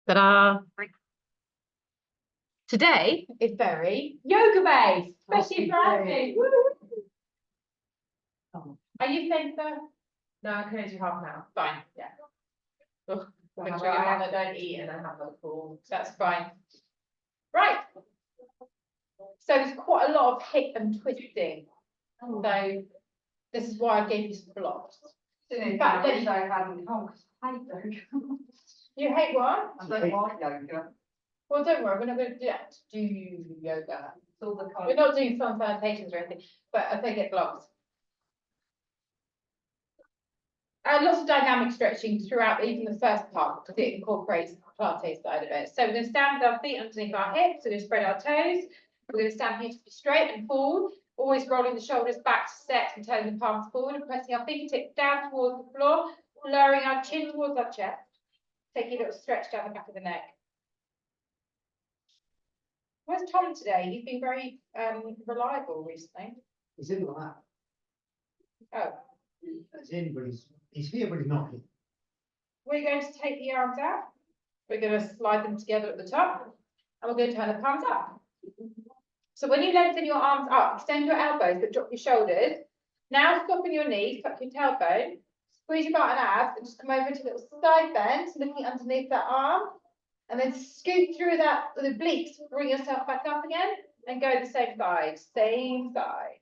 Ta-da! Today is very yoga based, especially for Anthony. Are you saying so? No, I can only do half an hour. Fine, yeah. Make sure I don't eat and I have a call. That's fine. Right. So there's quite a lot of hip and twisting. So this is why I gave you some blocks. In fact, I hadn't come because I hate yoga. You hate what? I don't like yoga. Well, don't worry, we're not going to do yoga. We're not doing sun salutations or anything, but I think it blocks. Lots of dynamic stretching throughout even the first part because it incorporates the Pilates side of it. So we're going to stand with our feet underneath our hips, we're going to spread our toes, we're going to stand beautifully straight and forward, always rolling the shoulders back to set and turning the palms forward and pressing our fingertips down towards the floor, lowering our chin towards our chest, taking a little stretch down the back of the neck. Where's Tom today? He's been very reliable recently. He's in the lab. Oh. As in, but he's here, but he's not here. We're going to take the arms out. We're going to slide them together at the top. And we're going to turn the palms up. So when you lengthen your arms up, extend your elbows, but drop your shoulders. Now soften your knees, tuck your tailbone, squeeze your butt and abs, and just come over to a little side bend, looking underneath that arm. And then scoot through that, the obliques, bring yourself back up again, and go the same side, same side.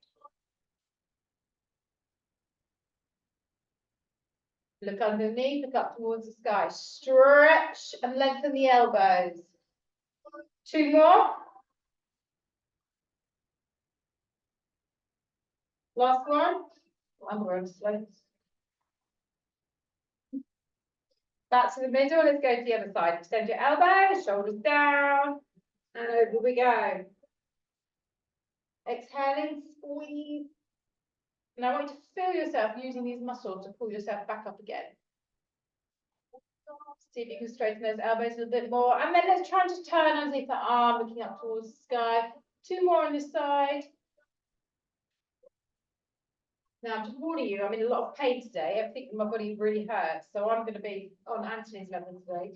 Look underneath, look up towards the sky. Stretch and lengthen the elbows. Two more. Last one. I'm going slow. Back to the middle. Let's go to the other side. Extend your elbows, shoulders down, and over we go. Exhaling, squeeze. Now I want you to feel yourself using these muscles to pull yourself back up again. See if you can straighten those elbows a little bit more. And then let's try and just turn underneath the arm, looking up towards the sky. Two more on this side. Now, I'm just warning you, I'm in a lot of pain today. I think my body really hurts. So I'm going to be on Anthony's level today.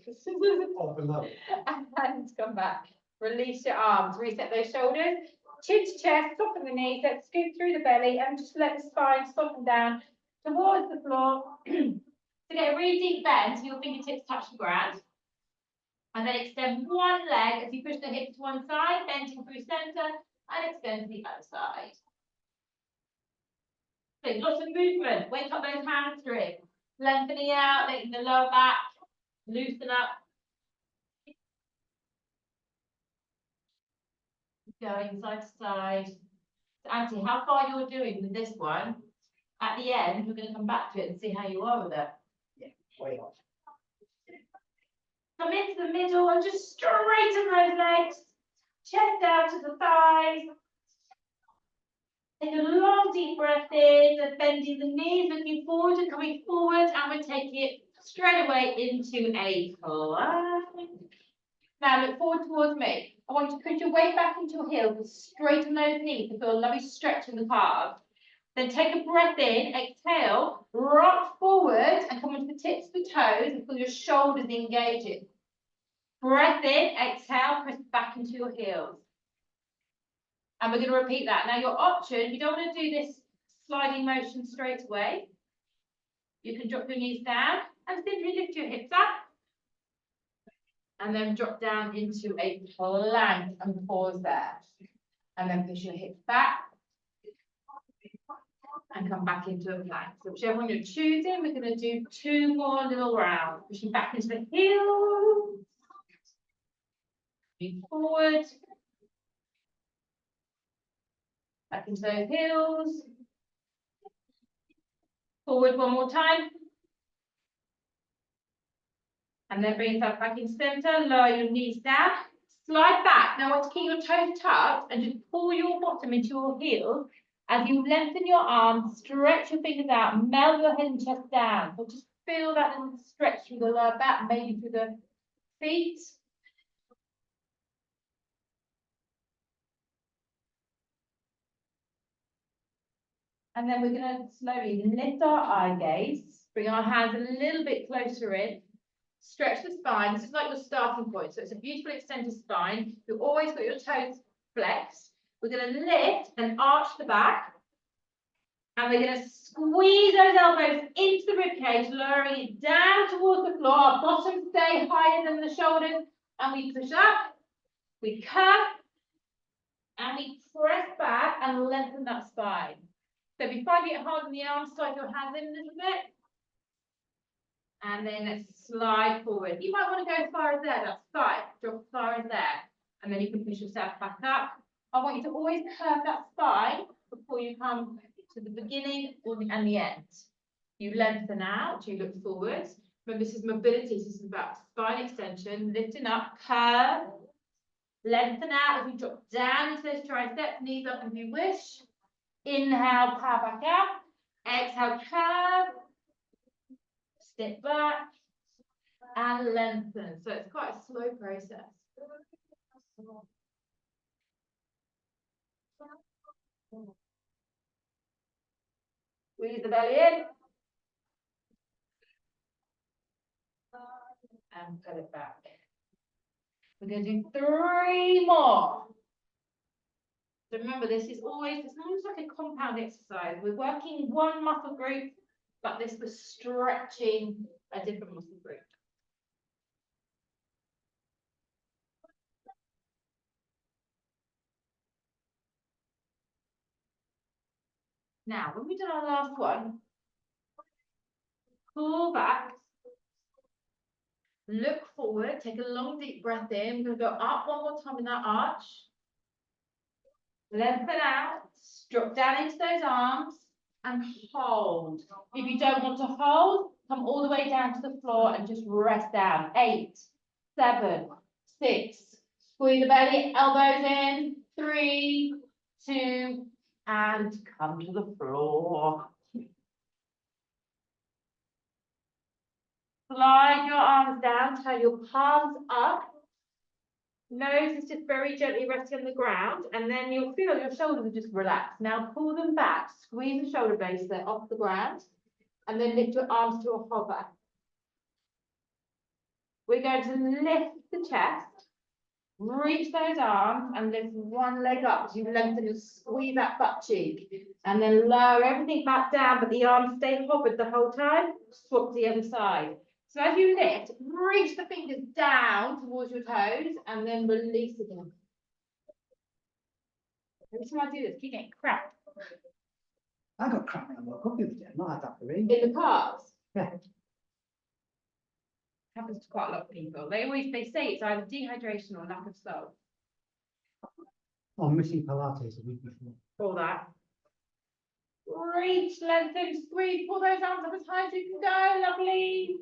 Oh, below. And come back. Release your arms. Reset those shoulders. Chin to chest, soften the knees. Let's scoot through the belly and just let the spine soften down towards the floor. To get a really deep bend, so your fingertips touch the ground. And then extend one leg as you push the hips to one side, bending through center, and extend to the other side. So lots of movement. Wake up those hamstrings. Lengthening out, letting the lower back loosen up. Going side to side. So Auntie, how far you're doing with this one? At the end, we're going to come back to it and see how you are with it. Yeah, way off. Come into the middle and just straighten those legs. Chest down to the thighs. Take a long deep breath in, and bending the knees, looking forward and coming forward, and we're taking it straight away into a plank. Now look forward towards me. I want you to push your weight back into your heels and straighten those knees to feel a lovely stretch in the calves. Then take a breath in, exhale, rock forward and come onto the tips of the toes and feel your shoulders engaging. Breath in, exhale, press back into your heels. And we're going to repeat that. Now your option, you don't want to do this sliding motion straight away. You can drop your knees down and simply lift your hips up. And then drop down into a plank and pause there. And then push your hips back. And come back into a plank. So whichever one you're choosing, we're going to do two more little rounds. Pushing back into the heels. Move forward. Back into those heels. Forward one more time. And then bring yourself back into center. Lower your knees down. Slide back. Now I want to keep your toes tucked and just pull your bottom into your heels. As you lengthen your arms, stretch your fingers out, melt your head and chest down. So just feel that little stretch through the lower back, maybe through the feet. And then we're going to slowly lift our eye gaze, bring our hands a little bit closer in, Stretch the spine. This is like your starting point. So it's a beautiful extended spine. You've always got your toes flexed. We're going to lift and arch the back. And we're going to squeeze those elbows into the ribcage, lowering it down towards the floor. Our bottom stay higher than the shoulders. And we push up. We curve. And we press back and lengthen that spine. So if you find it hard in the arms, slide your hands in a little bit. And then let's slide forward. You might want to go as far as there, that's fine. Drop as far as there. And then you can push yourself back up. I want you to always curve that spine before you come to the beginning and the end. You lengthen out, you look forward. Remember, this is mobility, this is about spine extension, lifting up, curve, lengthen out. If you drop down into those triceps, knees up if you wish. Inhale, power back up. Exhale, curve. Step back and lengthen. So it's quite a slow process. Squeeze the belly in. And put it back. We're going to do 3 more. So remember, this is always, it's almost like a compound exercise. We're working one muscle group, but this was stretching a different muscle group. Now, when we did our last one, pull back, look forward, take a long deep breath in. We're going to go up one more time in that arch. Lengthen out, drop down into those arms and hold. If you don't want to hold, come all the way down to the floor and just rest down. 8, 7, 6. Squeeze the belly, elbows in. 3, 2, and come to the floor. Slide your arms down, turn your palms up. Nose is just very gently resting on the ground, and then you'll feel your shoulders are just relaxed. Now pull them back, squeeze the shoulder blades there off the ground, and then lift your arms to a hover. We're going to lift the chest, reach those arms, and lift one leg up as you lengthen and squeeze that butt cheek. And then lower everything back down, but the arms stay hovered the whole time. Swap to the other side. So as you lift, reach the fingers down towards your toes and then release again. Every time I do this, keep getting cramp. I got cramp when I woke up the other day. I've not had that for ages. In the calves. Yeah. Happens to quite a lot of people. They say it's either dehydration or lack of salt. I'm missing Pilates a week before. All that. Reach, lengthen, squeeze, pull those arms up as high as you can go. Lovely.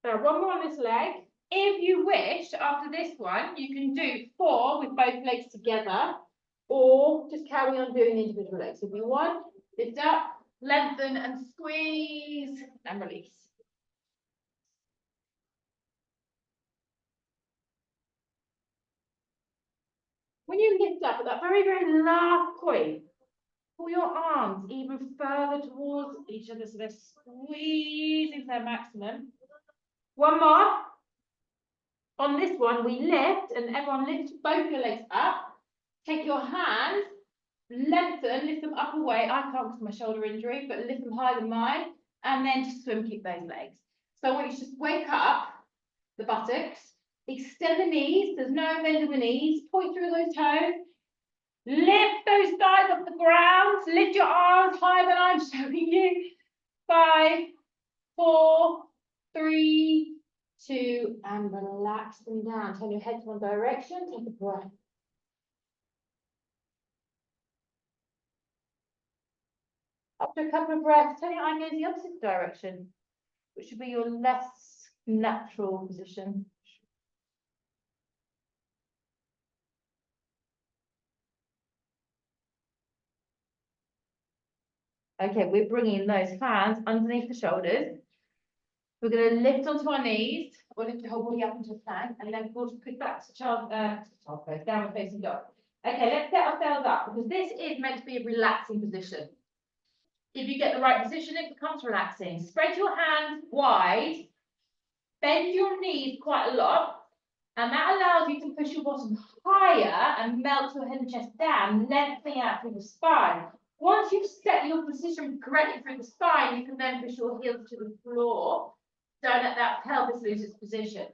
So one more on this leg. If you wish, after this one, you can do 4 with both legs together, or just carry on doing individual legs. If you want, lift up, lengthen and squeeze and release. When you lift up at that very, very last point, pull your arms even further towards each other so they're squeezing to their maximum. One more. On this one, we lift, and everyone lift both your legs up. Take your hands, lengthen, lift them up away. I can't because of my shoulder injury, but lift them higher than mine, and then just swim kick those legs. So I want you to just wake up the buttocks, extend the knees. There's no bend of the knees. Point through those toes. Lift those thighs off the ground. Lift your arms higher than I'm showing you. 5, 4, 3, 2, and relax them down. Turn your head to one direction. Take a breath. After a couple of breaths, turn your eye gaze the opposite direction, which should be your less natural position. Okay, we're bringing those hands underneath the shoulders. We're going to lift onto our knees, or lift your whole body up into a plank, and then push back to child pose, downward facing dog. Okay, let's set ourselves up, because this is meant to be a relaxing position. If you get the right position, it becomes relaxing. Spread your hands wide, bend your knees quite a lot, and that allows you to push your bottom higher and melt your head and chest down, lengthening out through the spine. Once you've set your position correctly through the spine, you can then push your heels to the floor. Don't let that pelvis lose its position.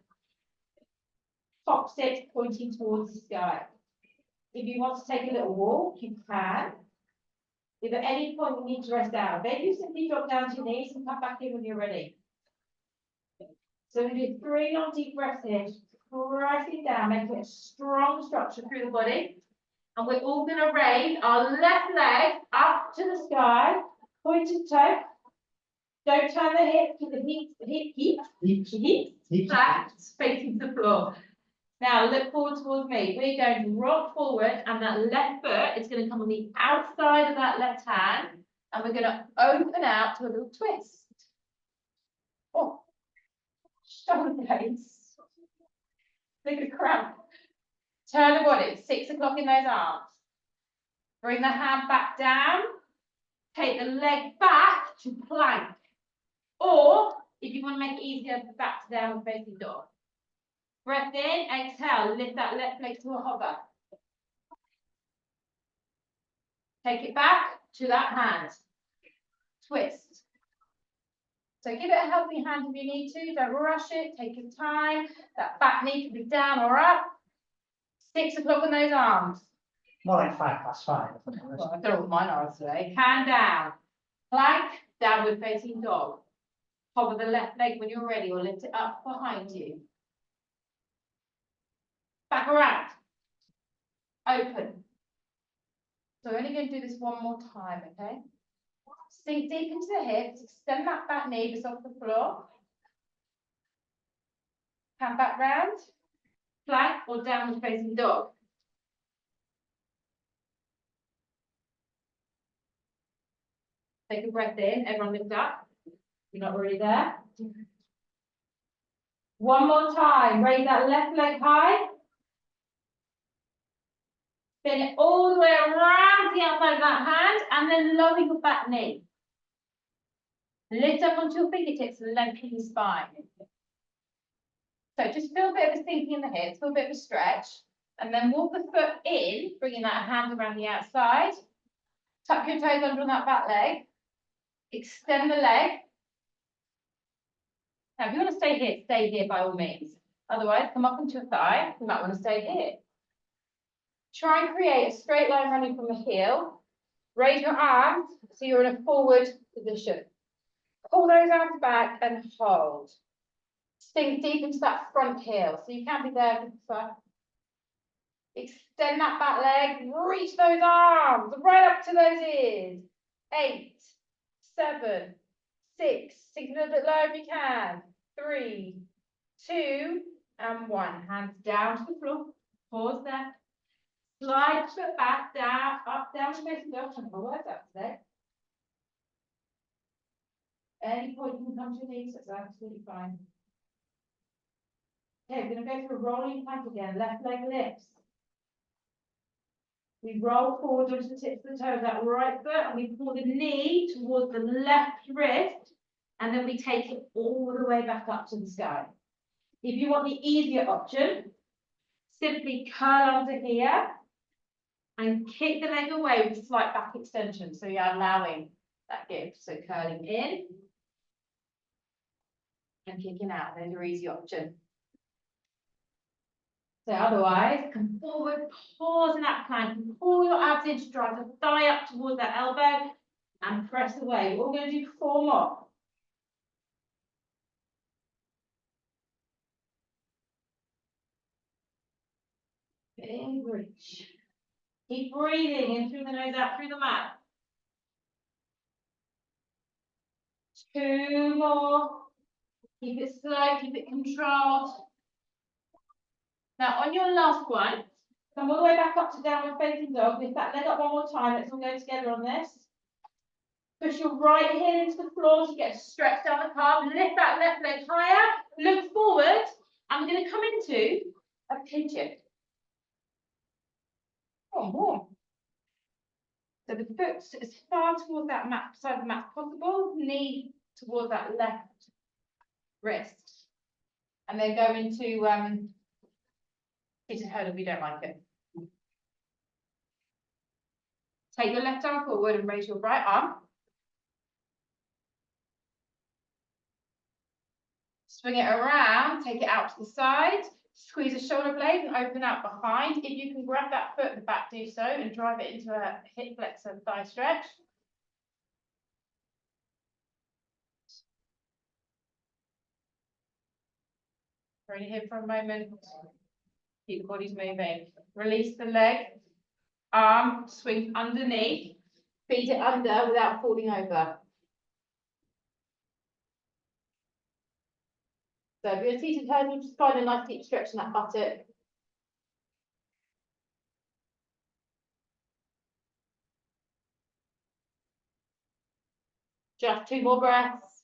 Top sit pointing towards the sky. If you want to take a little walk, you can. If at any point you need to rest down, then you simply drop down to your knees and come back in when you're ready. So we do 3 long deep breaths in, pressing down, making a strong structure through the body. And we're all going to raise our left leg up to the sky, pointed toe. Don't turn the hips to the hips flat, facing the floor. Now look forward towards me. We're going to rock forward, and that left foot is going to come on the outside of that left hand, and we're going to open out to a little twist. Oh, shoulder blades. Look at cramp. Turn the body, 6 o'clock in those arms. Bring the hand back down. Take the leg back to plank. Or, if you want to make it easier, back to downward facing dog. Breath in, exhale, lift that left leg to a hover. Take it back to that hand. Twist. So give it a helping hand if you need to. Don't rush it. Take your time. That back knee can be down or up. 6 o'clock on those arms. More like 5 + 5. Well, I don't know what mine are today. Hand down. Plank, downward facing dog. Hover the left leg when you're ready, or lift it up behind you. Back around. Open. So we're only going to do this one more time, okay? Sink deep into the hips, extend that back knee just off the floor. Hand back round. Plank or downward facing dog. Take a breath in, everyone lift up. You're not already there. One more time, raise that left leg high. Spin it all the way around the outside of that hand, and then lower your back knee. Lift up onto your fingertips and lengthen your spine. So just feel a bit of a sinking in the hips, feel a bit of a stretch, and then walk the foot in, bringing that hand around the outside. Tuck your toes under on that back leg. Extend the leg. Now, if you want to stay here by all means. Otherwise, come up onto your thigh. You might want to stay here. Try and create a straight line running from the heel. Raise your arms so you're in a forward position. Pull those arms back and hold. Sink deep into that front heel. So you can be there. Extend that back leg. Reach those arms right up to those ears. 8, 7, 6. Sink a little bit lower if you can. 3, 2, and 1. Hands down to the floor. Pause there. Slide foot back, down, up, down, facing dog. My words out today. Any point you can come to your knees, that's absolutely fine. Okay, we're going to go through a rolling plank again. Left leg lifts. We roll forward onto the tips of the toes, that right foot, and we pull the knee towards the left wrist, and then we take it all the way back up to the sky. If you want the easier option, simply curl under here and kick the leg away with slight back extension. So you're allowing that give. So curling in and kicking out. There's your easy option. So otherwise, come forward, pause in that plank, and pull your abs in to drive the thigh up towards that elbow and press away. We're going to do 4 more. Big reach. Keep breathing in through the nose, out through the mouth. 2 more. Keep it slow, keep it controlled. Now, on your last one, come all the way back up to downward facing dog. Lift that leg up one more time. Let's all go together on this. Push your right heel into the floor to get a stretch down the calf. Lift that left leg higher. Look forward. I'm going to come into a pigeon. One more. So the foot as far towards that mat, side of the mat as possible, knee towards that left wrist. And then go into seated hurdle if you don't like it. Take your left arm forward and raise your right arm. Swing it around, take it out to the side, squeeze the shoulder blade and open out behind. If you can grab that foot at the back, do so and drive it into a hip flexor thigh stretch. Bring it here for a moment. Keep the bodies moving. Release the leg, arm, swing underneath, feed it under without falling over. So if you're seated hurdle, just find a nice deep stretch in that buttock. Just 2 more breaths.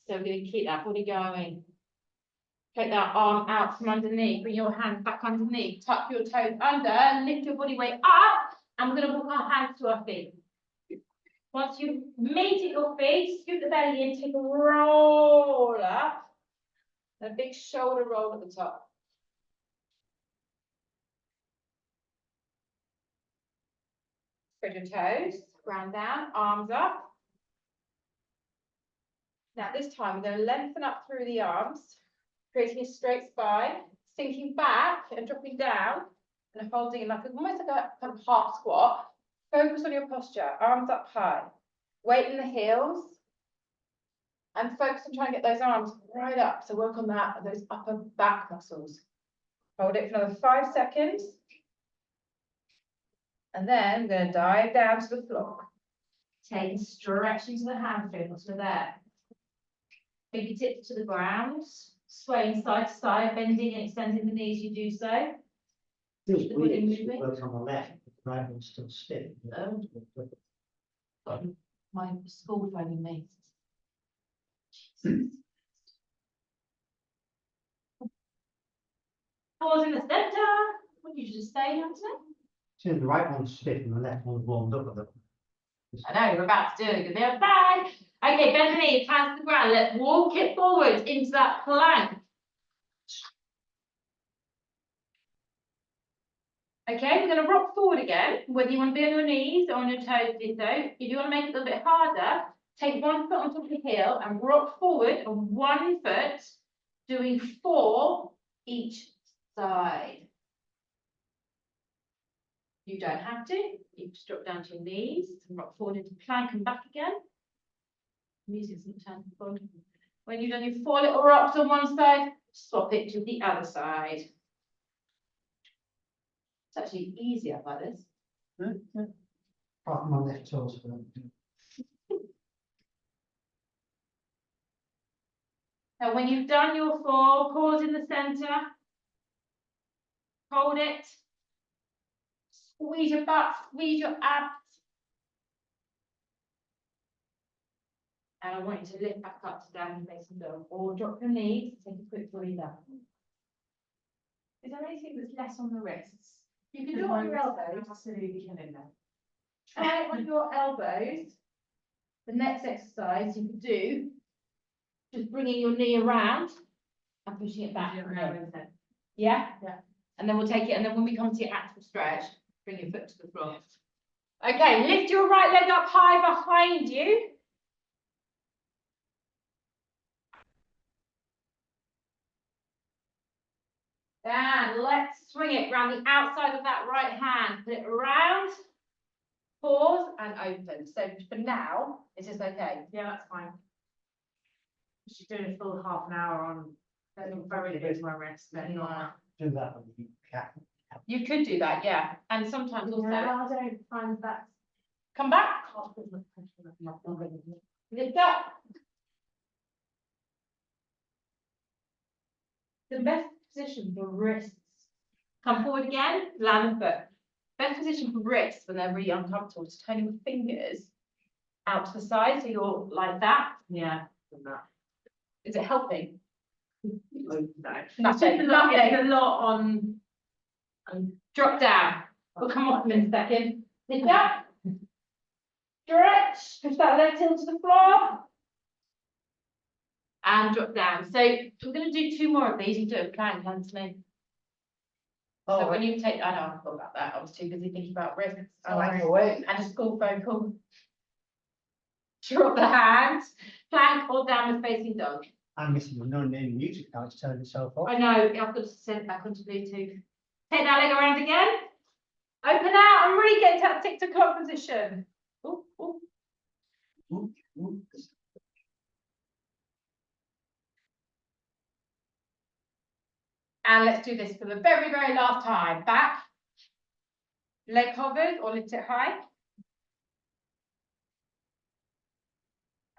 So we're going to keep that body going. Take that arm out from underneath, bring your hands back underneath, tuck your toes under, lift your body weight up, and we're going to walk our hands to our feet. Once you've mated your feet, scoop the belly in, take a roll up, and a big shoulder roll at the top. Spread your toes, ground down, arms up. Now this time we're going to lengthen up through the arms, creating a straight spine, sinking back and dropping down and holding like almost like a kind of half squat. Focus on your posture, arms up high, weight in the heels, and focus on trying to get those arms right up. So work on that, those upper back muscles. Hold it for another 5 seconds. And then we're going to dive down to the floor. Take a stretch into the hamstrings, so there. Maybe tip to the ground, swaying side to side, bending and extending the knees, you do so. Feels The weird, body it moving. works on the left, the right one's still stiff. Got my school phoning me. Pause in the centre. What did you just say, Hampton? See, the right one's stiff and the left one's warmed up a little. I know, we're about to do it. Good outside. Okay, bend the knees, hands to the ground. Let's walk it forward into that plank. Okay, we're going to rock forward again. Whether you want to be on your knees or on your toes, do so. If you want to make it a little bit harder, take one foot on top of the heel and rock forward on one foot, doing 4 each side. You don't have to. You just drop down to your knees and rock forward into plank and back again. Music's not turning on. When you've done your 4 little rocks on one side, swap it to the other side. It's actually easier like this. Apart from my left toes. Now, when you've done your 4, pause in the centre. Hold it. Squeeze your butt, squeeze your abs. And I want you to lift back up to down facing dog, or drop your knees, take a quick breather. Is there anything that's less on the wrists? You can do it on your elbows. Absolutely killing them. Try it on your elbows. The next exercise you can do, just bringing your knee around and pushing it back. Yeah? Yeah. And then we'll take it, and then when we come to your actual stretch, bring your foot to the floor. Okay, lift your right leg up high behind you. And let's swing it around the outside of that right hand. Put it around, pause and open. So for now, is this okay? Yeah, that's fine. She's doing a full half an hour on, very good my rest. Then Do that when you can. you could do that, yeah. And sometimes also, I don't find that. come back, lift up. The best position for wrists. Come forward again, land the foot. Best position for wrists when they're really uncomfortable is turning your fingers out to the side, so you're like that. Yeah. Is it helping? No. Nothing. It's a lot on. Drop down. We'll come off in a second. Lift up. Stretch, push that leg till to the floor. And drop down. So we're going to do 2 more of these. You do a plank, Anthony. So Oh, when you take, I know I forgot about that. I was too busy thinking about wrists. oh, hang away. And a school phone call. Drop the hands, plank or downward facing dog. I'm missing the non-name music now, it's turned itself off. I know, I've got to send it back onto Bluetooth. Take that leg around again. Open out and really get to that tick to clock position. Ooh, ooh. Ooh, ooh. And let's do this for the very, very last time. Back, leg hovered or lift it high.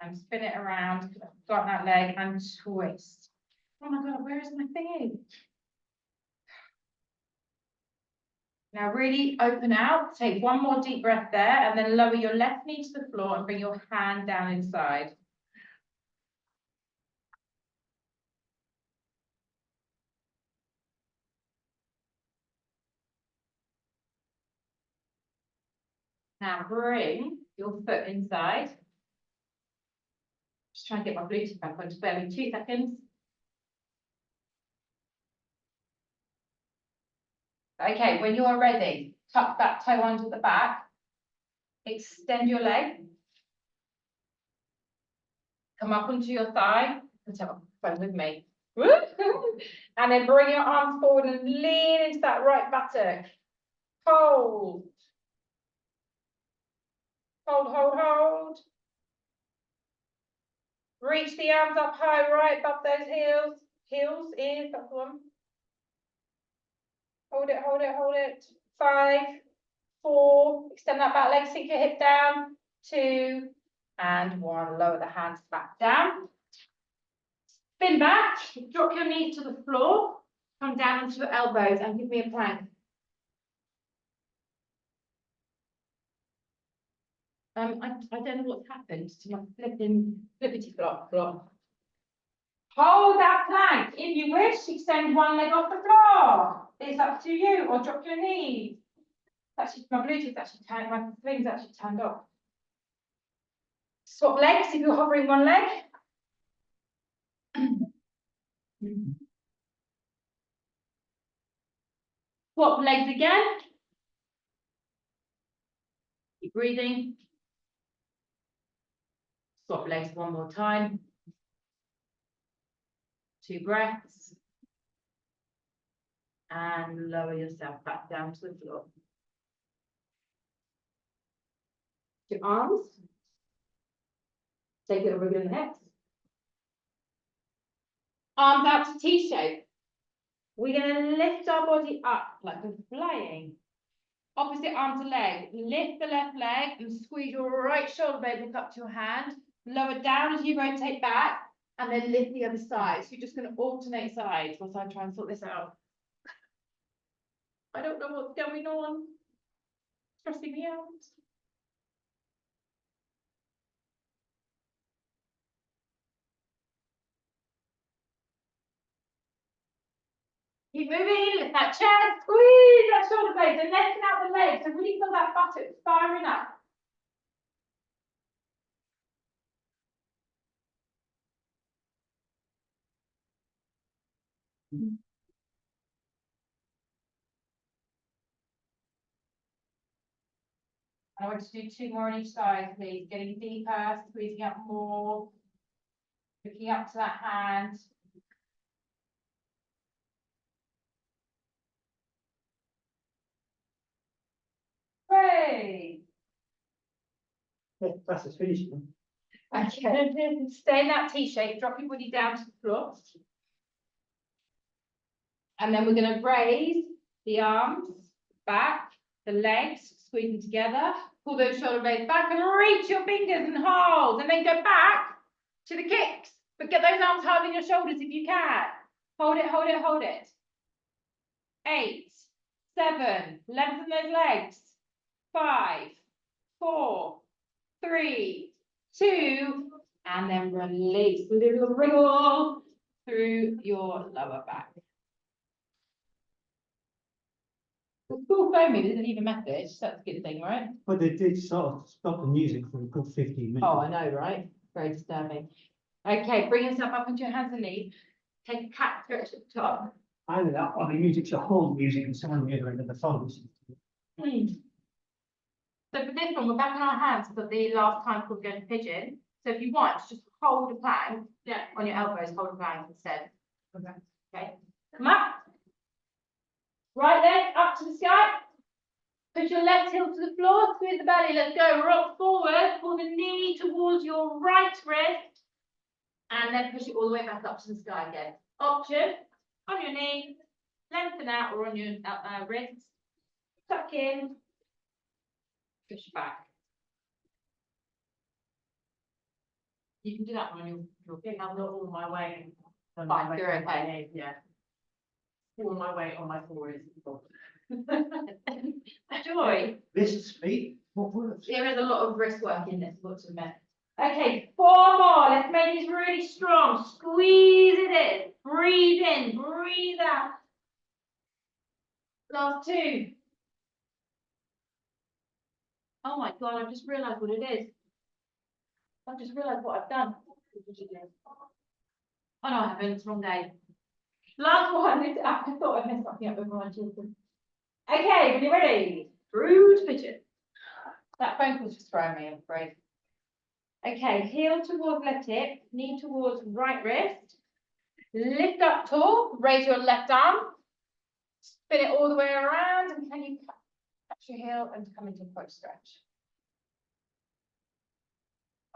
And spin it around, got that leg and twist. Oh my God, where is my thingy? Now really open out, take 1 more deep breath there and then lower your left knee to the floor and bring your hand down inside. Now bring your foot inside. Just try and get my Bluetooth back on, just bear with me 2 seconds. Okay, when you're ready, tuck that toe under the back. Extend your leg. Come up onto your thigh. Let's have a fun with me. And then bring your arms forward and lean into that right buttock. Hold. Hold, hold, hold. Reach the arms up high, right above those heels. Heels, ears, that's the one. Hold it, hold it, hold it. 5, 4, extend that back leg, sink your hip down. 2, and 1. Lower the hands back down. Spin back, drop your knees to the floor. Come down onto your elbows and give me a plank. I don't know what's happened to my flippity flop. Hold that plank. If you wish, extend 1 leg off the floor. It's up to you, or drop your knees. Actually, my Bluetooth's actually turned, my thing's actually turned off. Swap legs if you're hovering 1 leg. Swap legs again. Keep breathing. Swap legs 1 more time. 2 breaths. And lower yourself back down to the floor. Your arms. Take it over the hips. Arms out to T shape. We're going to lift our body up like we're flying. Opposite arm to leg. Lift the left leg and squeeze your right shoulder blade look up to your hand. Lower down as you rotate back. And then lift the other side. So you're just going to alternate sides whilst I try and sort this out. I don't know what's going on. Stressing me out. Keep moving, lift that chest, squeeze that shoulder blade, and lengthen out the legs, so really feel that buttock firing up. I want to do 2 more on each side, please. Getting deeper, squeezing up more, looking up to that hand. Great. That's the finish. Okay, stay in that T shape, drop your body down to the floor. And then we're going to raise the arms back, the legs, squeeze them together, pull those shoulder blades back and reach your fingers and hold, and then go back to the kicks. But get those arms hard on your shoulders if you can. Hold it, hold it, hold it. 8, 7, lengthen those legs. 5, 4, 3, 2, and then release. A little wriggle through your lower back. The school phoned me, they didn't leave a message, that's a good thing, right? But they did sort of stop the music for a good 15 minutes. Oh, I know, right? Very disturbing. Okay, bring yourself up onto your hands and knees. Take a cat stretch at the top. I ended up on the music's a whole music and someone on the other end of the phone. So for this one, we're back on our hands for the last time called going pigeon. So if you want, just hold a plank. Yeah. On your elbows, hold a plank instead. Okay. Okay. Come up. Right leg up to the sky. Push your left heel to the floor, squeeze the belly. Let's go. Rock forward. Pull the knee towards your right wrist. And then push it all the way back up to the sky again. Option. On your knee. Lengthen out or on your wrists. Tuck in. Push back. You can do that one on your feet. I'm not all my way. Fine, you're okay. Yeah. All my weight on my forehead. Joy. Wrist, feet, what words? There is a lot of wrist work in this, what's a minute. Okay, 4 more. Let's make this really strong. Squeeze it in. Breathe in. Breathe out. Last 2. Oh my God, I've just realised what it is. I've just realised what I've done. Oh no, I haven't. It's the wrong day. Last one. I thought I messed something up with my children. Okay, when you're ready. Brood pigeon. That phone call's just throwing me, I'm afraid. Okay, heel towards left hip, knee towards right wrist. Lift up tall, raise your left arm. Spin it all the way around, and can you catch your heel and come into a quote stretch?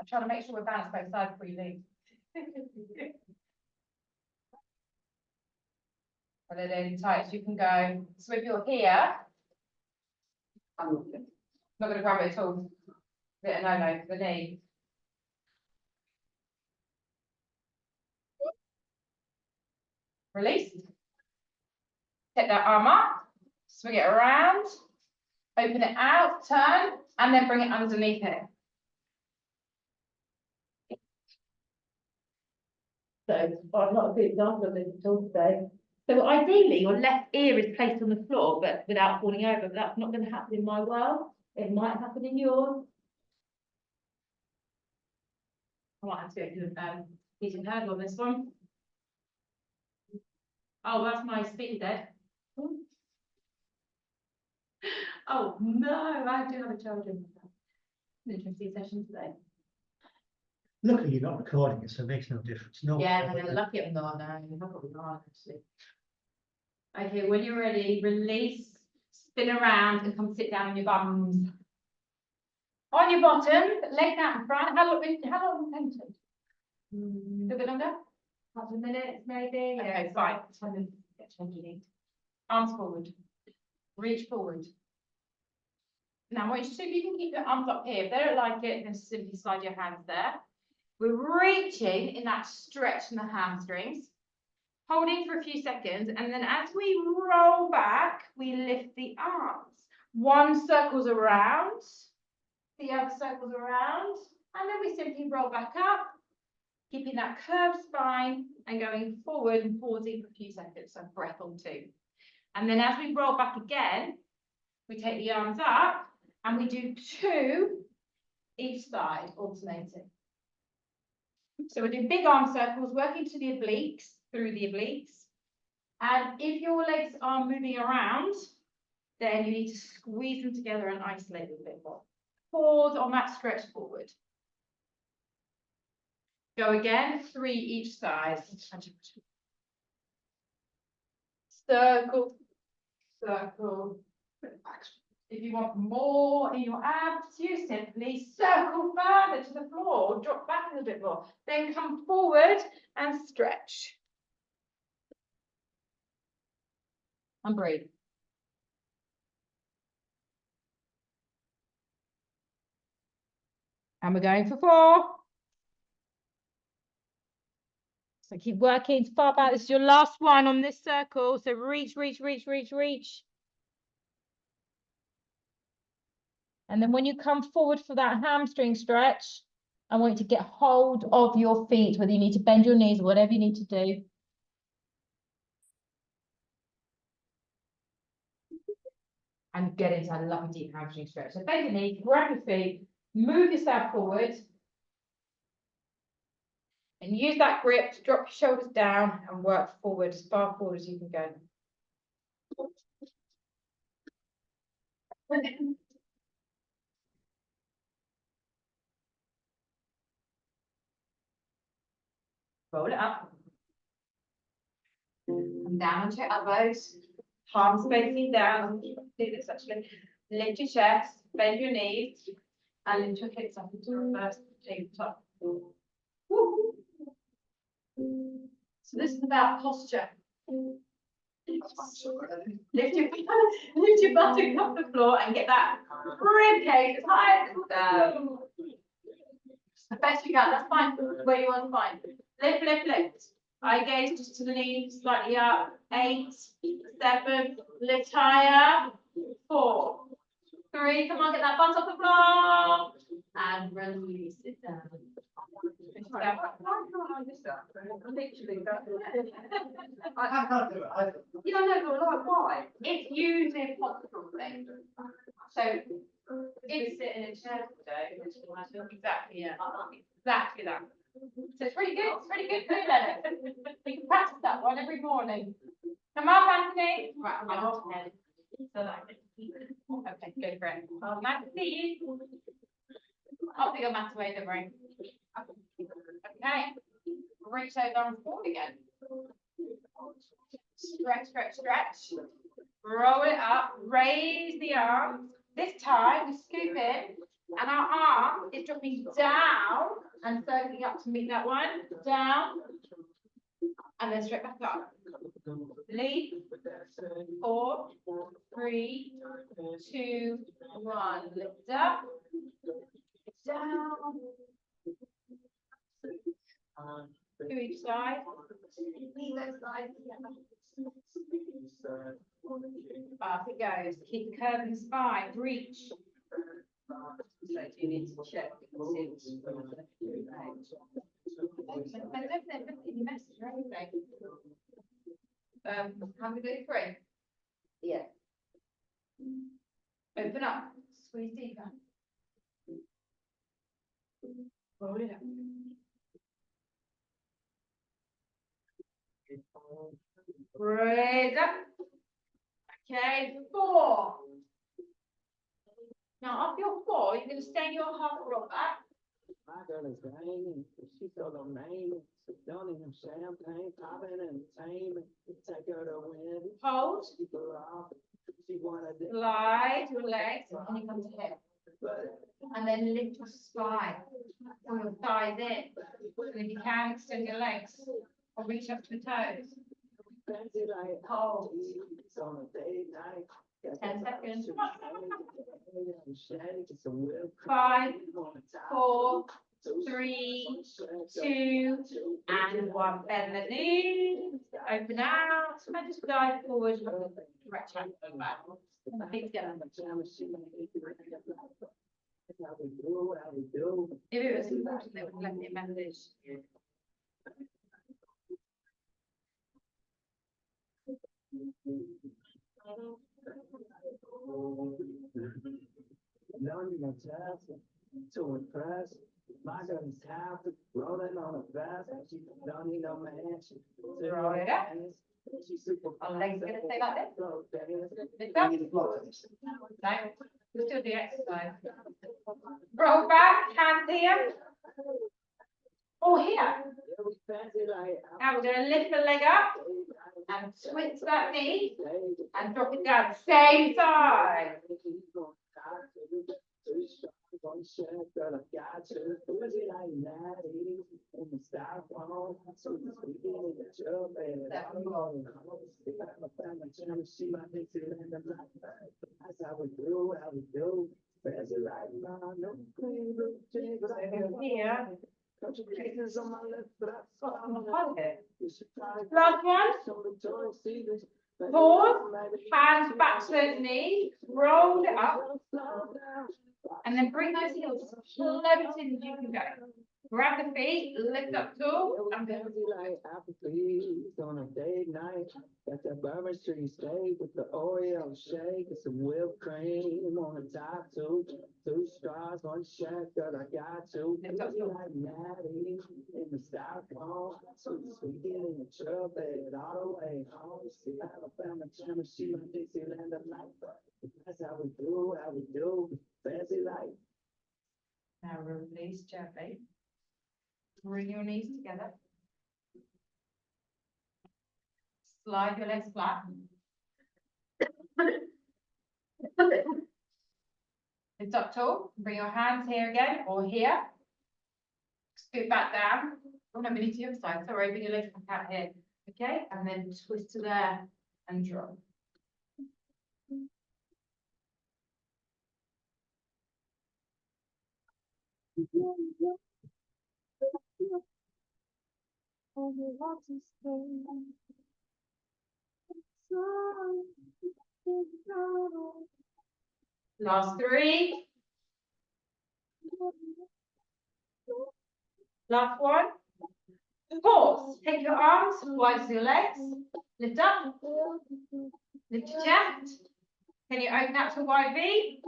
I'm trying to make sure we're balanced both sides before you leave. But they're in tight as you can go. So if you're here, I'm not going to grab it at all. Bit of no-no for the knee. Release. Take that arm up, swing it around, open it out, turn, and then bring it underneath it. So, I'm not a good example of this at all today. So ideally, your left ear is placed on the floor, but without falling over, but that's not going to happen in my world. It might happen in yours. I might have to go to Peter Hurdle on this one. Oh, that's my speaker dead. Oh no, I do have a child in an interesting session today. Luckily, you're not recording it, so it makes no difference. No. Yeah, no, lucky I'm not. No, you have got on actually. Okay, when you're ready, release, spin around, and come sit down on your bums. On your bottom, legs out in front. How long have you painted? A little bit longer? Couple of minutes, maybe. Okay, fine. 10 minutes. Get changing. Arms forward. Reach forward. Now, I want you to see if you can keep your arms up here. If they don't like it, then simply slide your hands there. We're reaching in that stretch in the hamstrings, holding for a few seconds, and then as we roll back, we lift the arms. One circles around, the other circles around, and then we simply roll back up, keeping that curved spine and going forward and pausing for a few seconds, so breath on 2. And then as we roll back again, we take the arms up and we do 2 each side, alternating. So we're doing big arm circles, working to the obliques, through the obliques. And if your legs are moving around, then you need to squeeze them together and isolate them a bit more. Pause on that stretch forward. Go again, 3 each side. Circle, circle. If you want more in your abs, you simply circle further to the floor, drop back a little bit more. Then come forward and stretch. And breathe. And we're going for 4. So keep working far back. This is your last one on this circle. So reach, reach, reach, reach, reach. And then when you come forward for that hamstring stretch, I want you to get hold of your feet, whether you need to bend your knees or whatever you need to do. and get into a lovely deep hamstring stretch. So bend your knees, grab your feet, move yourself forward. And use that grip to drop your shoulders down and work forward, as far forward as you can go. Roll it up. Come down onto your elbows. Palms facing down. Do this actually. Lift your chest, bend your knees, and lift your hips up into reverse tabletop. Woo. So this is about posture. Lift your buttock off the floor and get that rib cage as high as it will go. The best you can, that's fine. Where you want to find. Lift, lift, lift. Eye gaze just to the knees, slightly up. 8, 7, lift higher. 4, 3, come on, get that butt off the floor. And release it down. I can't do it either. Yeah, no, but like why? It's usually a postural thing. So if you sit in a chair today, exactly, yeah, exactly that. So it's really good. It's really good. Good at it. You can practice that one every morning. Come up, Anthony. Right, I'm off head. So that I can keep it. Okay, go for it. Nice to see you. I'll pick your mat away, don't worry. Okay. Reach those arms forward again. Stretch, stretch, stretch. Roll it up. Raise the arms. This time we scoop in, and our arm is dropping down and circling up to meet that one. Down. And then straight back up. Leap. 4, 3, 2, 1. Lift up. Down. To each side. Up it goes. Keep curving the spine. Reach. So you need to check. How many do 3? Yeah. Open up. Squeeze deeper. Roll it up. Raise up. Okay, 4. Now, off your 4, you're going to stay in your half roll back. My girl is banging, she so no name. Don't even champagne, popping entertainment. Take her to win. Hold. Keep her off. She wanna do. Slide your legs and you come to hip. And then lift your spine. Pull your thighs in. And if you can, extend your legs. Or reach up to the toes. Fancy like Hold. it's on a date night. 10 seconds. Come 5, 4, 3, 2, and 1. Bend the knees. Open out. And just dive forward. Rectangle back. Feet together. If it was important, they would let me message. None of just to impress. My girl is half rolling on a vest. She don't need no man. Roll it up. She's super. Our legs are going to stay like this. Lift I up. need a block for this. No, we'll still do exercise. Roll back, hands here. Or here. Now we're going to lift the leg up and switch that knee and drop it down. Same side. Here. Last one. Pause. Hands back to those knees. Roll it up. And then bring those heels as close in as you can go. Grab the feet, lift up tall, and go. Fancy like Applebee's on a date night. Got that Bourbon Street steak with the Oreo shake and some whipped cream on the top two. Two straws, one shake, girl, I got you. Fancy like Natty in the styrofoam. Sweet in the trumpet all the way home. See Alabama, Tennessee, and Dixieland of life. That's how we do, fancy life. Now release gently. Bring your knees together. Slide your legs flat. Lift up tall. Bring your hands here again or here. Scoot back down. Oh no, we need to the other side. Sorry, bring your legs back out here. Okay, and then twist to there and drop. Last three. Last one. Pause. Take your arms, wide to your legs. Lift up. Lift your chest. Can you open out to a wide V?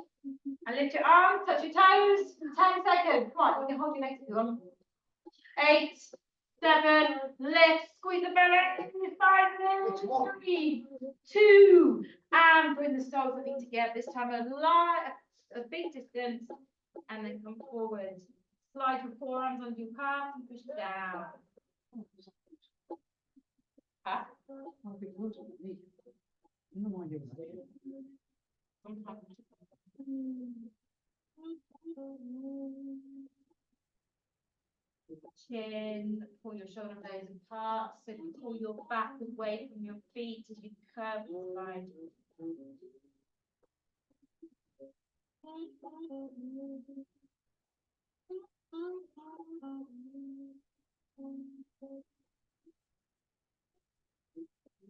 And lift your arms, touch your toes. 10 seconds. Come on, you can hold your legs if you want. 8, 7, lift, squeeze the belly. 5, 3, 2, and bring the soles of the feet together. This time a big distance, and then come forward. Slide your forearms onto your calves and push down. Huh? Chin, pull your shoulder blades apart, so pull your back away from your feet as you curve your spine.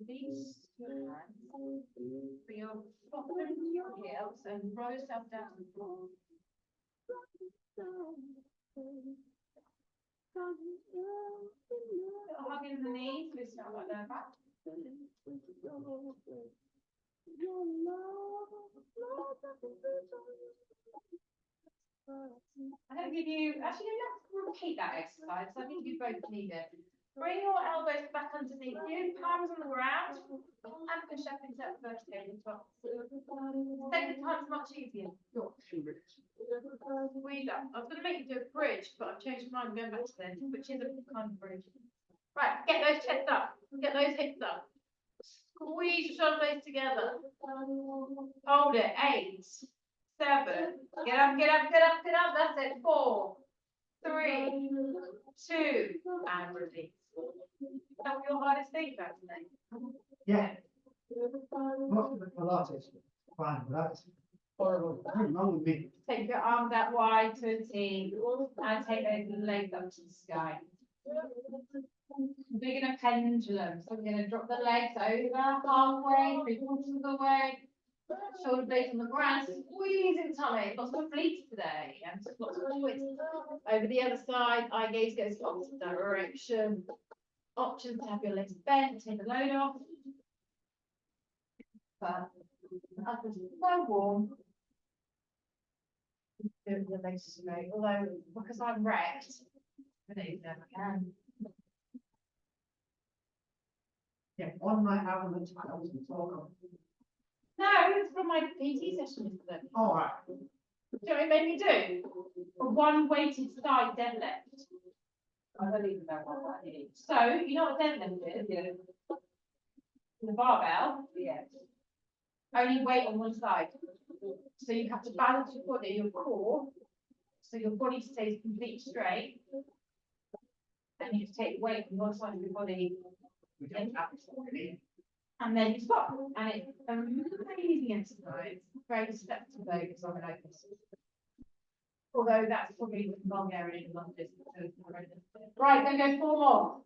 Release your hands, bring your bottom to your heels and roll yourself down to the floor. Little hug in the knees, listen out like that back. I'm going to give you, actually, let's repeat that exercise. So I think you both need it. Bring your elbows back underneath you, palms on the ground, and push up into that first tabletop. Second time's much easier. Squeeze up. I was going to make you do a bridge, but I've changed my mind, I'm going back to this, which is a kind of bridge. Right, get those chests up, get those hips up. Squeeze your shoulder blades together. Hold it. 8, 7. Get up, get up, get up, get up. That's it. 4, 3, 2, and release. That was your hardest thing about today. Yeah. Most of the Pilates, fine, but that's horrible. Nothing wrong with me. Take your arms out wide to a T and take those legs up to the sky. We're going to pendulum. So we're going to drop the legs over halfway, 3/4 of the way. Shoulder blades on the ground, squeezing tummy. Lots of obliques today and lots of twists. Over the other side, eye gaze goes the opposite direction. Options to have your legs bent, take the load off. But up is so warm. Do the legs straight, although because I'm wrecked, I don't even know if I can. Yeah, one night out on the tiles and talk on. No, it's from my PT session yesterday. All right. Do you know what it made me do? A one weighted side deadlift. I don't even know what that is. So, you know what deadlift is? Yeah. The barbell, Yeah. only weight on one side. So you have to balance your body, your core, so your body stays completely straight. And you just take weight on one side of your body, We don't have to already. and then you stop. And it's an amazing exercise. Very receptive though, because I'm an opus. Although that's probably the Bulgarian and London. Right, then go 4 more.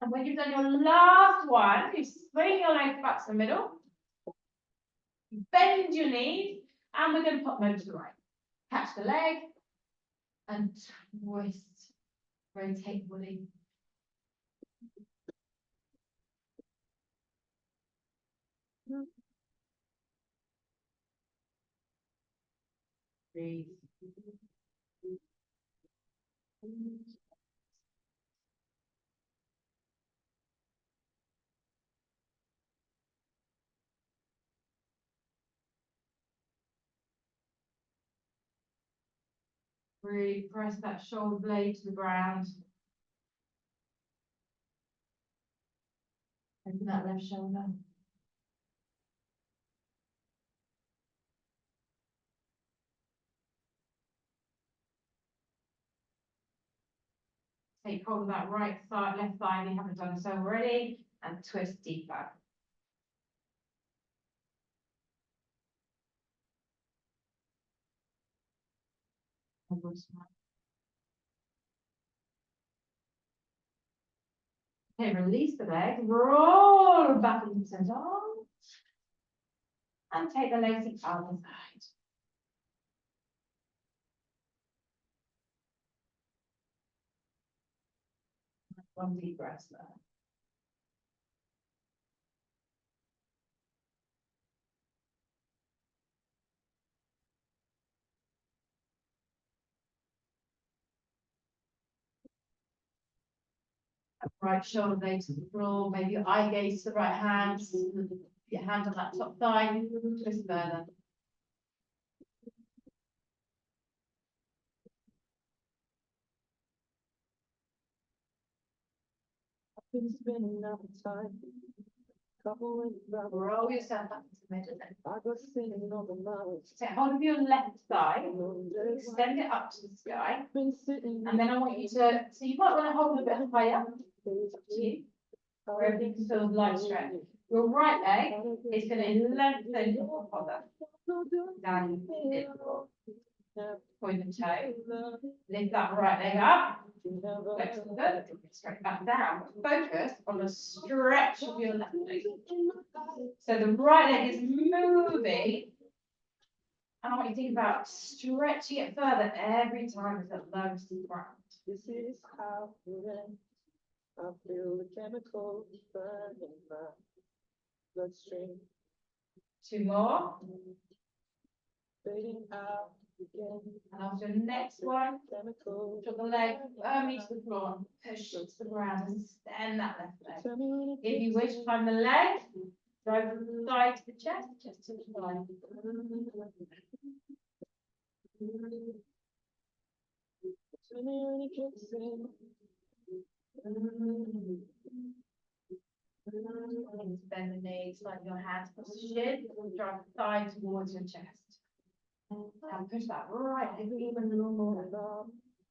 And when you've done your last one, you swing your legs back to the middle. Bend your knees, and we're going to pop them over to the right. Catch the leg and twist. Rotate the body. Breathe. Breathe. Press that shoulder blade to the ground. Open that left shoulder. Take hold of that right side, left thigh if you haven't done so already, and twist deeper. Okay, release the leg, roll back into the center, and take the legs each other side. One deep breath there. Right shoulder blade to the floor, maybe your eye gaze to the right hand, your hand on that top thigh, twist further. Been spending enough time. Couple of Roll yourself up into the middle then. I got sitting on the mountain. Take hold of your left thigh, extend it up to the sky, Been sitting. and then I want you to, so you might want to hold it a bit higher, it's up to you, wherever you can feel light stretch. Your right leg is going to lengthen your collar down the floor. Point the toe, lift that right leg up, flex the foot, straight back down. Focus on the stretch of your left leg. So the right leg is moving, and I want you to think about stretching it further every time as it lowers to the ground. This is how it ends. I feel the chemicals burning my bloodstream. Two more, Fading out again. and after the next one, Chemicals. drop the leg firmly to the floor, push it to the ground, and extend that left leg. Tell me when it If you gets wish, climb the leg, drive the thigh to the chest, chest to the thigh. Tell me when it kicks in. Bend the knees, slide your hands across the shin, drive the thigh towards your chest. And push that right leg even more.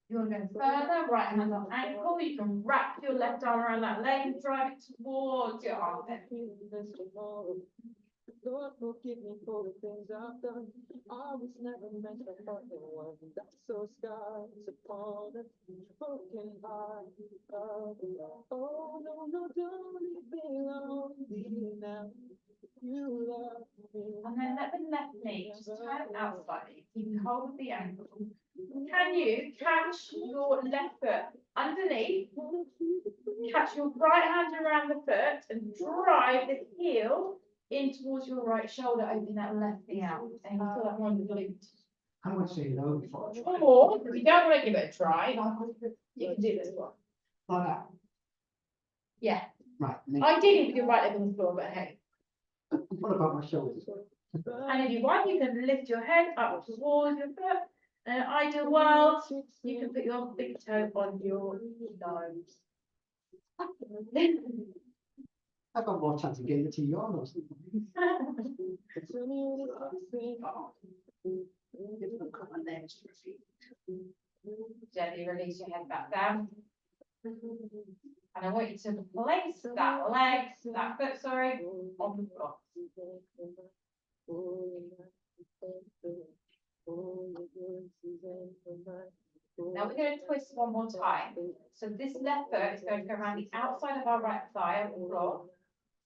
You want to go further, right hand on ankle, you can wrap your left arm around that leg and drive it towards your armpit. Lord, forgive me for the things I've done. I was never meant to hurt anyone. That's so scars upon a broken heart. Oh, no, no, don't leave me lonely now. You love me. And then let the left knee just turn out slightly, keep hold of the ankle. Can you catch your left foot underneath, catch your right hand around the foot and drive the heel in towards your right shoulder, open that left knee out, and you feel that one in the glute. I would say no before I try. Or, if you don't want to give it a try, you can do this one. Like that. Yeah, Right. and ideally with your right leg on the floor, but hey. then what about my shoulders? And if you want, you can lift your head up towards your foot. In an ideal world, you can put your big toe on your nose. I've got more chance of getting it to your nose. Tell me when it kicks in. Gently release your head back down. And I want you to place that leg, that foot, sorry, on the floor. Now we're going to twist one more time. So this left foot is going to go around the outside of our right thigh on the floor.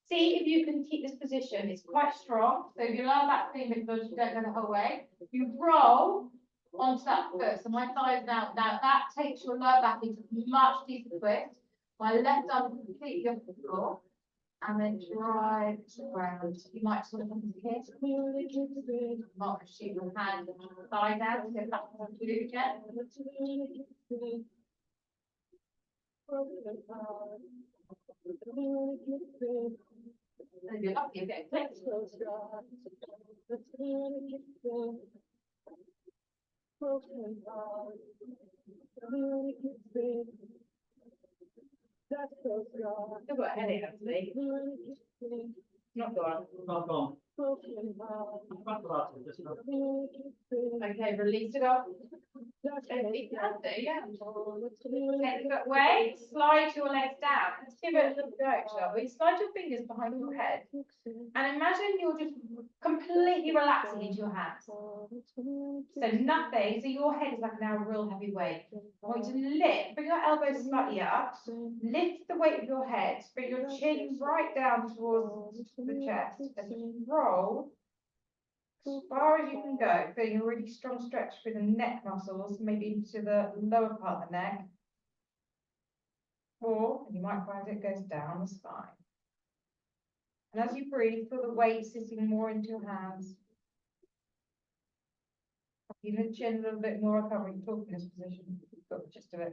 See if you can keep this position. It's quite strong. So if your lower back feeling a bit good, you don't go the whole way. You roll onto that foot. So my thigh is now that takes your lower back into much deeper twist. My left arm completely off the floor. And then drive around. You might sort of here. Not shoot your hand and your thigh down. So that's what we do again. And you're lucky to get clipped. I've got a headache actually. Not gone. Not gone. Pilates, just not. Okay, release it off. It can do, yeah. Take the foot away, slide your legs down. Let's give it a little go, shall we? Slide your fingers behind your head and imagine you're just completely relaxing into your hands. So nothing, so your head is like now a real heavy weight. I want you to lift, bring your elbows slightly up, lift the weight of your head, bring your chin right down towards the chest and roll as far as you can go, feeling a really strong stretch through the neck muscles, maybe into the lower part of the neck. Or, and you might find it goes down the spine. And as you breathe, feel the weight sitting more into your hands. You can chin a little bit more, I can't really talk in this position, but just do it.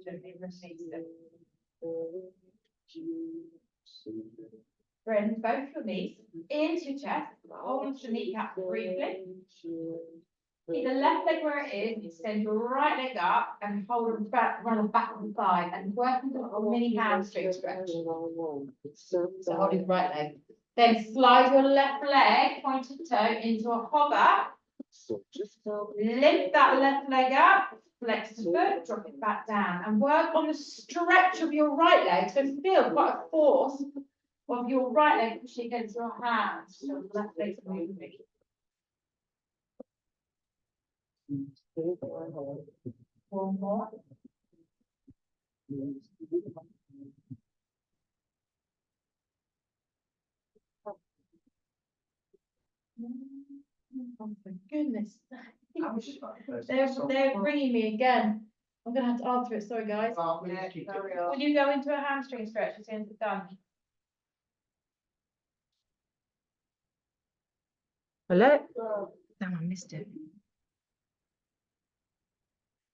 Gently release it. Bring both your knees into your chest, hold the kneecap briefly. Keep the left leg where it is, extend your right leg up and hold it back, run it back on the thigh and work into a mini hamstring stretch. So hold your right leg. Then slide your left leg, pointed toe, into a hover. Lift that left leg up, flex the foot, drop it back down, and work on the stretch of your right leg. So feel quite a force of your right leg pushing against your hands. So the left leg's moving. One more. Oh my goodness. They're ringing me again. I'm gonna have to answer it. Sorry, guys. Will you go into a hamstring stretch as soon as it's done? Hello? Damn, I missed it.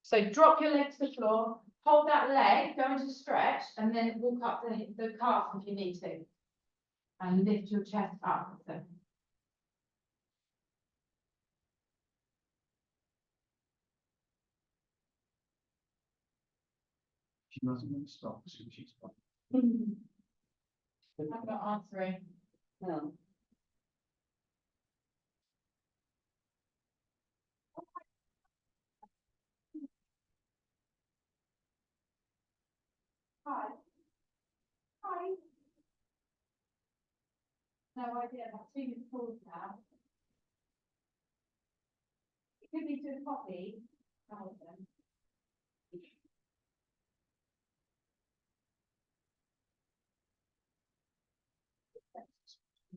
So drop your leg to the floor, hold that leg, go into stretch, and then walk up the calf if you need to. And lift your chest up. So. She doesn't want to stop as soon as she's fine. I'm not answering. No. Hi. Hi. No idea. I've seen it calls now. It could be to the coffee.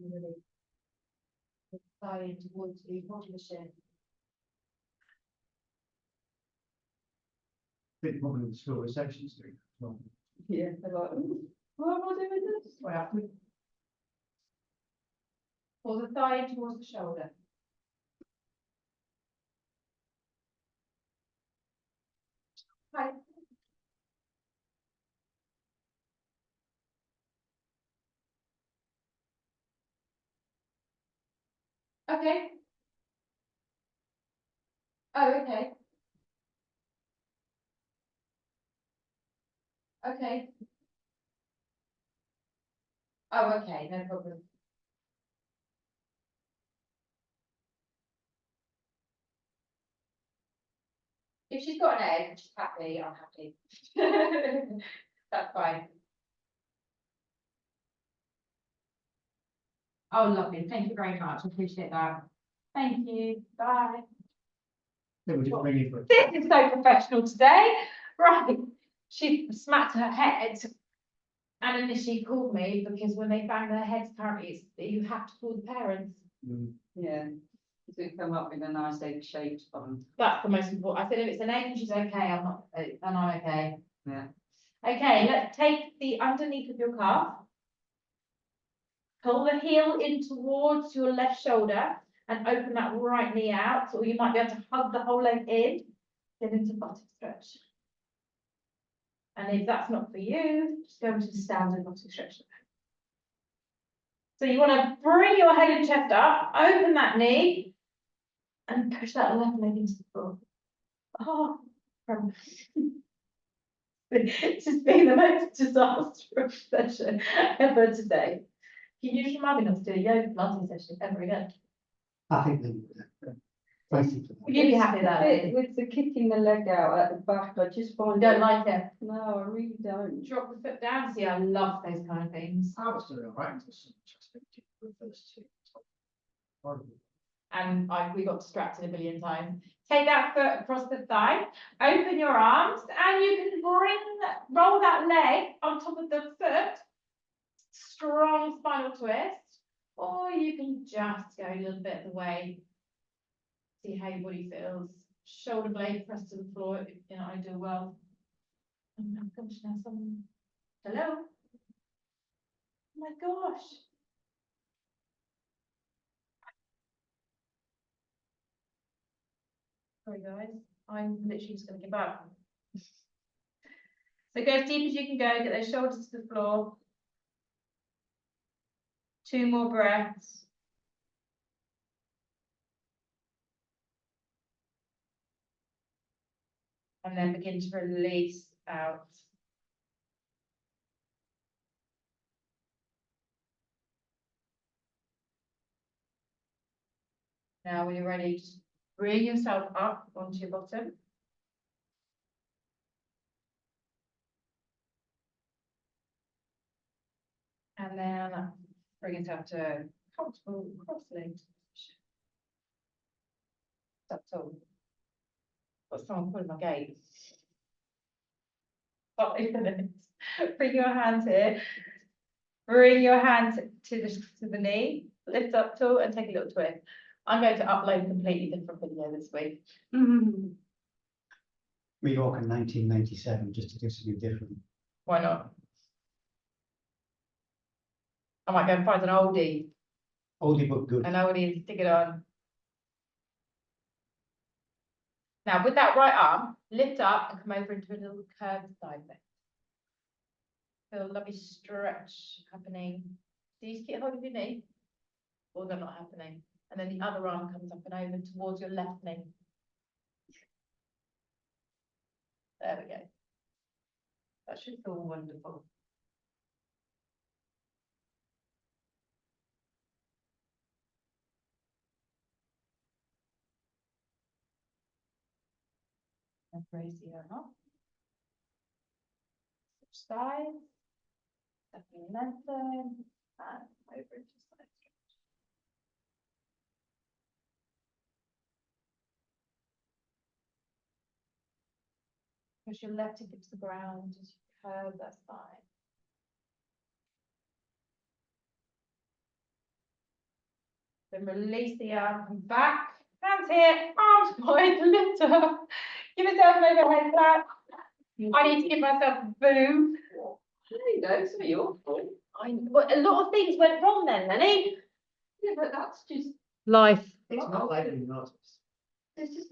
Really excited towards the competition. Bit more than the school receptions do. Well, Yeah, I got, what am I doing this? I have to. Pull the thigh in towards the shoulder. Hi. Okay. Oh, okay. Okay. Oh, okay, no problem. If she's got an egg and she's happy, I'm happy. That's fine. Oh, lovely, thank you very much, I appreciate that. Thank you, bye. They were just ringing for. This is so professional today, right, she smacked her head. And initially called me because when they bang their heads, apparently it's, you have to call the parents. Yeah. So it come up in a nice egg-shaped bun. That's the most important. I said if it's an egg and she's okay, I'm not, and I'm okay. Yeah. Okay, let's take the underneath of your calf. Pull the heel in towards your left shoulder and open that right knee out, or you might be able to hug the whole leg in. Get into buttock stretch. And if that's not for you, just go into the standard buttock stretch. So you want to bring your head and chest up, open that knee, and push that left leg into the floor. Oh, this has been the most disastrous session ever today. Can you just remind me not to do a yoga planting session ever again? I think they would. Thank you for that. You'd be happy with that. Bit with the kicking the leg out at the back, I just I find. don't like it. No, I really don't. Drop the foot down. See, I love those kind of things. I was doing all right until some chest empty for the first two. Horrible. And we got distracted a billion times. Take that foot across the thigh, open your arms, and you can roll that leg on top of the foot. Strong spinal twist, or you can just go a little bit of the way. See how your body feels. Shoulder blade pressed to the floor, you know, I do well. Oh my gosh, now someone. Hello? Oh my gosh. Sorry guys, I'm literally just gonna give up. So go as deep as you can go, get those shoulders to the floor. 2 more breaths. And then begin to release out. Now when you're ready, just bring yourself up onto your bottom. And then bring yourself to a comfortable cross-legged position. That's all. Got someone pulling my gate. 5 minutes. Bring your hand here. Bring your hand to the knee. Lift up tall and take a little twist. I'm going to upload a completely different video this week. Mallorca 1997, just to do something different. Why not? I might go and find an oldie, Oldie but good. an oldie and stick it on. Now with that right arm, lift up and come over into a little curved side bend. Feel a lovely stretch happening. Do you keep holding your knee? Or they're not happening. And then the other arm comes up and over towards your left knee. There we go. That should feel wonderful. And raise the arm up. Switch sides. Definitely lengthen. And over into side stretch. Push your left hip to the ground as you curve that spine. Then release the arm, come back, hands here, arms wide, lift up. Give yourself an overhead clap. I need to give myself a boom. There you go, so you're full. But a lot of things went wrong then, Lenny. Yeah, but that's just. Life. It's not like you notice. It's just